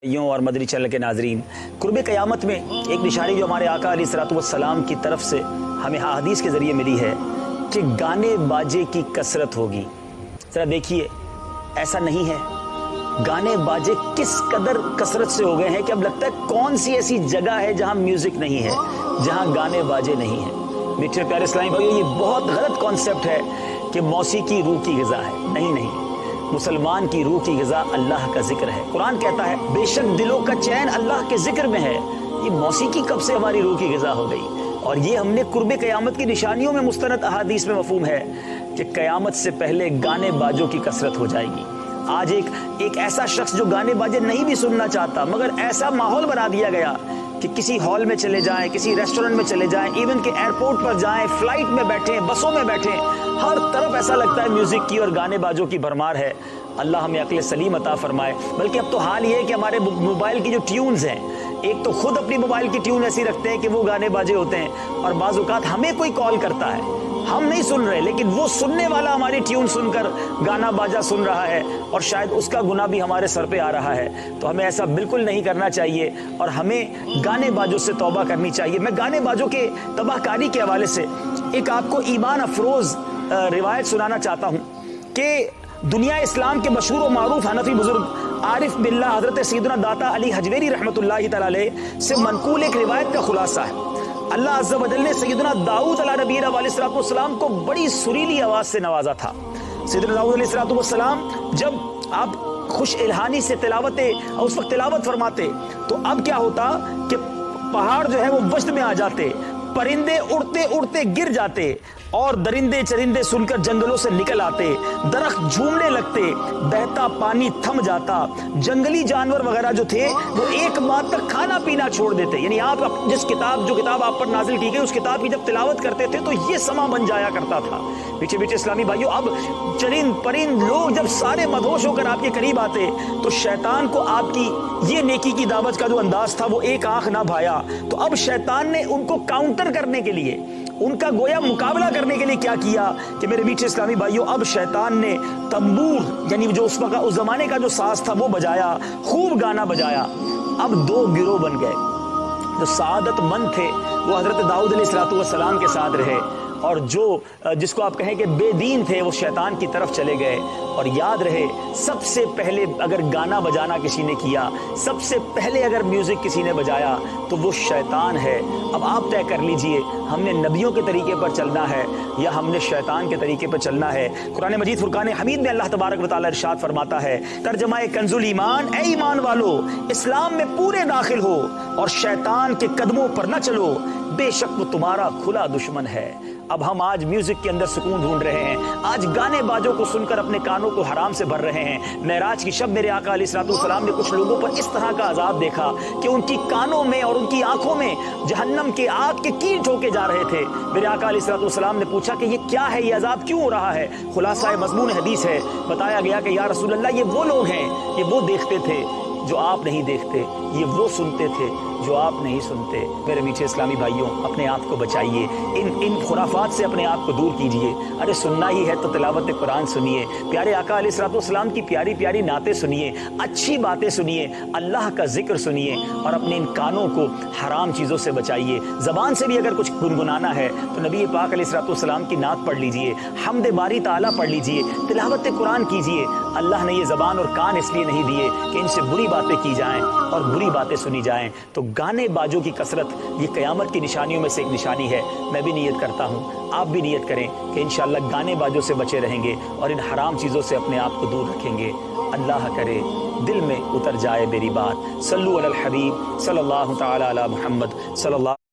और मदनी चैनल के नाजरीन, कुर्ब क़यामत में एक निशानी जो हमारे आका अलैहिस्सलाम की तरफ से हमें हदीस के ज़रिए मिली है कि गाने बाजे की कसरत होगी। ज़रा देखिए, ऐसा नहीं है। गाने बाजे किस कदर कसरत से हो गए हैं कि अब लगता है कौन सी ऐसी जगह है जहां म्यूज़िक नहीं है, जहां गाने बाजे नहीं है। मीठे प्यारे इस्लामी भाइयों, ये बहुत गलत कॉन्सेप्ट है कि मौसीकी रूह की ग़िज़ा है। नहीं, मुसलमान की रूह की ग़िज़ा अल्लाह का जिक्र है। कुरान कहता है बेशक दिलों का चैन अल्लाह के जिक्र में है। ये मौसीकी कब से हमारी रूह की ग़िज़ा हो गई? और ये हमने कुर्ब क़यामत की निशानियों में मुस्तनद अहादीस में मफ़हूम है कि क़यामत से पहले गाने बाजों की कसरत हो जाएगी। आज एक ऐसा शख्स जो गाने बाजे नहीं भी सुनना चाहता, मगर ऐसा माहौल बना दिया गया कि किसी हॉल में चले जाएं, किसी रेस्टोरेंट में चले जाएं, इवन के एयरपोर्ट पर जाएं, फ्लाइट में बैठें, बसों में बैठें, हर तरफ ऐसा लगता है म्यूजिक की और गाने बाजों की भरमार है। अल्लाह हमें अक्ल सलीम अता फरमाए। बल्कि अब तो हाल ये है कि हमारे मोबाइल की जो ट्यून्स हैं, एक तो खुद अपनी मोबाइल की ट्यून ऐसी रखते हैं कि वो गाने बाजे होते हैं, और बाज़ औक़ात हमें कोई कॉल करता है, हम नहीं सुन रहे, लेकिन वो सुनने वाला हमारी ट्यून सुनकर गाना बाजा सुन रहा है, और शायद उसका गुनाह भी हमारे सर पे आ रहा है। तो हमें ऐसा बिल्कुल नहीं करना चाहिए और हमें गाने बाजों से तौबा करनी चाहिए। मैं गाने बाजों के तबाहकारी के हवाले से एक आपको ईमान अफरोज़ रिवायत सुनाना चाहता हूँ कि दुनिया इस्लाम के मशहूर और मारूफ हनफी बुजुर्ग आरिफ बिल्लाह हज़रत सैयदना दाता अली हजवेरी रहमतुल्लाहि तआला अलैह से मनकूल एक रिवायत का खुलासा है। अल्लाह अज़्ज़ा वजल ने सैयदना दाऊद अलैहिस्सलाम को बड़ी सुरीली आवाज़ से नवाजा था। सैयदना दाऊद अलैहिस्सलाम जब आप खुश इल्हानी से उस वक्त तिलावत फरमाते, तो अब क्या होता कि पहाड़ जो है वो वजद में आ जाते, परिंदे उड़ते उड़ते गिर जाते, और दरिंदे चरिंदे सुनकर जंगलों से निकल आते, दरख्त झूमने लगते, बहता पानी थम जाता, जंगली जानवर वगैरह जो थे वो एक माह तक खाना पीना छोड़ देते। यानी आप जो किताब आप पर नाजिल की गई, उस किताब की जब तिलावत करते थे तो ये समा बन जाया करता था। पीछे पीछे इस्लामी भाइयों, अब चरिंद परिंद लोग जब सारे मदहोश होकर आपके करीब आते, तो शैतान को आपकी ये नेकी की दावत का जो अंदाज था वो एक आंख ना भाया। तो अब शैतान ने उनको काउंटर करने के लिए, उनका गोया मुकाबला करने के लिए क्या किया कि मेरे मीठे इस्लामी भाइयों, अब शैतान ने तंबूर यानी जो उस जमाने का जो साज था वो बजाया, खूब गाना बजाया। अब दो गिरोह बन गए। जो सादतमंद थे वो हजरत दाऊद अलैहिस्सलाम के साथ रहे, और जिसको आप कहें कि बेदीन थे वो शैतान की तरफ चले गए। और याद रहे, सबसे पहले अगर गाना बजाना किसी ने किया, सबसे पहले अगर म्यूजिक किसी ने बजाया, तो वो शैतान है। अब आप तय कर लीजिए, हमने नबियों के तरीके पर चलना है या हमने शैतान के तरीके पर चलना है। कुरान मजीद फुरकान हमीद में अल्लाह तबारक व तआला इरशाद फरमाता है, तर्जमा कंजुल ईमान, ए ईमान वालो, इस्लाम में पूरे दाखिल हो और शैतान के कदमों पर न चलो, बेशक वो तुम्हारा खुला दुश्मन है। अब हम आज म्यूजिक के अंदर सुकून ढूंढ रहे हैं, आज गाने बाजों को सुनकर अपने कानों को हराम से भर रहे हैं। मेराज की शब मेरे आका अलैहिस्सलाम ने कुछ लोगों पर इस तरह का अजाब देखा कि उनकी कानों में और उनकी आंखों में जहन्नम के आग के कील ठोके जा रहे थे। मेरे आका अलैहिस्सलाम ने पूछा कि ये क्या है, ये अजाब क्यों हो रहा है? खुलासा मज़मून हदीस है, बताया गया कि या रसूल अल्लाह, ये वो लोग हैं, ये वो देखते थे जो आप नहीं देखते, ये वो सुनते थे जो आप नहीं सुनते। मेरे मीठे इस्लामी भाइयों, अपने आप को बचाइए, इन खुराफात से अपने आप को दूर कीजिए। अरे सुनना ही है तो तिलावत कुरान सुनिए, प्यारे आका अलैहिस्सलाम की प्यारी प्यारी नातें सुनिए, अच्छी बातें सुनिए, अल्लाह का जिक्र सुनिए, और अपने इन कानों को हराम चीज़ों से बचाइए। ज़बान से भी अगर कुछ गुनगुनाना है तो नबी पाक अलैहिस्सलाम की नात पढ़ लीजिए, हमद बारी ताला पढ़ लीजिए, तिलावत कुरान कीजिए। अल्लाह ने ये ज़बान और कान इसलिए नहीं दिए कि इनसे बुरी बातें की जाएं और बुरी बातें सुनी जाएं। तो गाने बाजों की कसरत ये क़यामत की निशानियों में से एक निशानी है। मैं भी नियत करता हूँ, आप भी नियत करें कि इंशाअल्लाह गाने बाजों से बचे रहेंगे और इन हराम चीज़ों से अपने आप को दूर रखेंगे। अल्लाह करे दिल में उतर जाए मेरी बात। सल्लु अलल हबीब सल्लल्लाहु तआला अला मुहम्मद सल्लल्लाहु